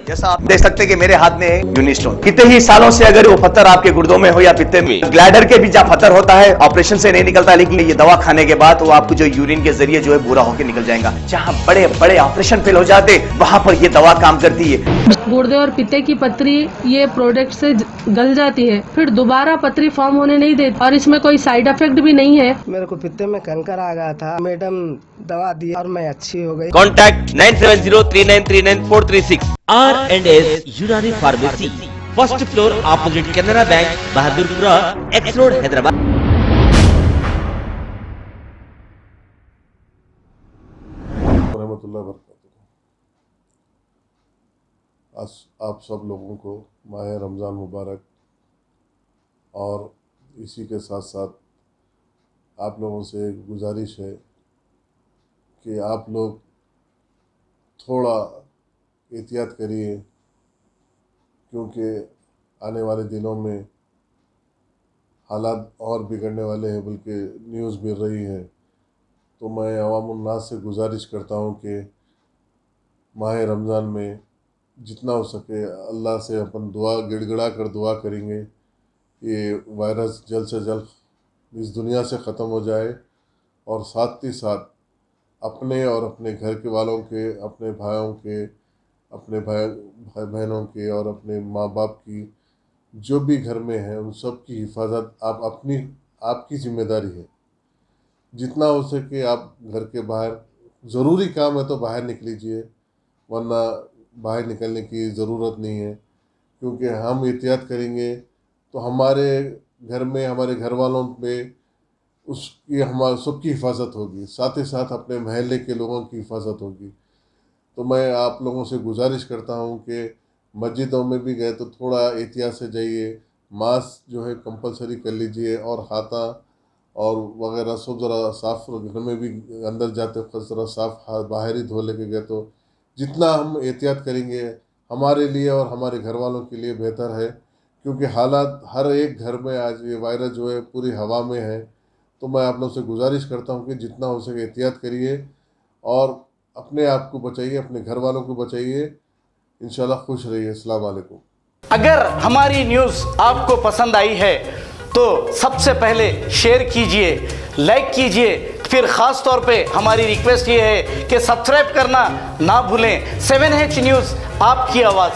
जैसा आप देख सकते हैं कि मेरे हाथ में यूनिस्टोन, कितने ही सालों से अगर वो पत्थर आपके गुर्दों में हो या पित्ते में, ग्लैडर के भी जहाँ पत्थर होता है ऑपरेशन से नहीं निकलता, लेकिन ये दवा खाने के बाद वो आपको जो यूरिन के जरिए जो है पूरा होकर निकल जाएगा। जहाँ बड़े बड़े ऑपरेशन फेल हो जाते वहां पर ये दवा काम करती है। गुर्दे और पित्ते की पथरी ये प्रोडक्ट से गल जाती है, फिर दोबारा पथरी फॉर्म होने नहीं देती और इसमें कोई साइड इफेक्ट भी नहीं है। मेरे को पित्ते में कंकर आ गया था, मैडम दवा दी और मैं अच्छी हो गई। कॉन्टैक्ट 9703939436 R&S यूनानी pharmacy, first floor opposite Canara bank, Bahadurpura, x road, Hyderabad. आज आप सब लोगों को माह रमज़ान मुबारक। और इसी के साथ साथ आप लोगों से एक गुजारिश है कि आप लोग थोड़ा एहतियात करिए, क्योंकि आने वाले दिनों में हालात और बिगड़ने वाले हैं, बल्कि न्यूज़ मिल रही है। तो मैं अवामुन्नास से गुजारिश करता हूँ कि माह रमज़ान में जितना हो सके अल्लाह से अपन दुआ गिड़गिड़ा कर दुआ करेंगे, ये वायरस जल्द से जल्द इस दुनिया से ख़त्म हो जाए, और साथ ही साथ अपने और अपने घर के वालों के, अपने भाइयों के, अपने भाई बहनों के और अपने माँ बाप की जो भी घर में है उन सब की हिफाजत आपकी ज़िम्मेदारी है। जितना हो सके आप घर के बाहर, ज़रूरी काम है तो बाहर निकलीजिए, वरना बाहर निकलने की ज़रूरत नहीं है, क्योंकि हम एहतियात करेंगे तो हमारे घर में, हमारे घर वालों पे उसकी हमारे सबकी हिफाजत होगी, साथ ही साथ अपने महल्ले के लोगों की हिफाजत होगी। तो मैं आप लोगों से गुजारिश करता हूँ कि मस्जिदों में भी गए तो थोड़ा एहतियात से जाइए, मास्क जो है कंपलसरी कर लीजिए, और हाथा और वगैरह सब ज़रा साफ़, घर में भी अंदर जाते वक्त ज़रा साफ़ बाहर ही धो लेके गए तो जितना हम एहतियात करेंगे हमारे लिए और हमारे घर वालों के लिए बेहतर है। क्योंकि हालात हर एक घर में आज ये वायरस जो है पूरी हवा में है। तो मैं आप लोगों से गुजारिश करता हूँ कि जितना हो सके एहतियात करिए और अपने आप को बचाइए, अपने घर वालों को बचाइए। इंशाल्लाह खुश रहिए। अस्सलाम वालेकुम। अगर हमारी न्यूज़ आपको पसंद आई है तो सबसे पहले शेयर कीजिए, लाइक कीजिए, फिर ख़ास तौर पे हमारी रिक्वेस्ट ये है कि सब्सक्राइब करना ना भूलें। 7H न्यूज़, आपकी आवाज़।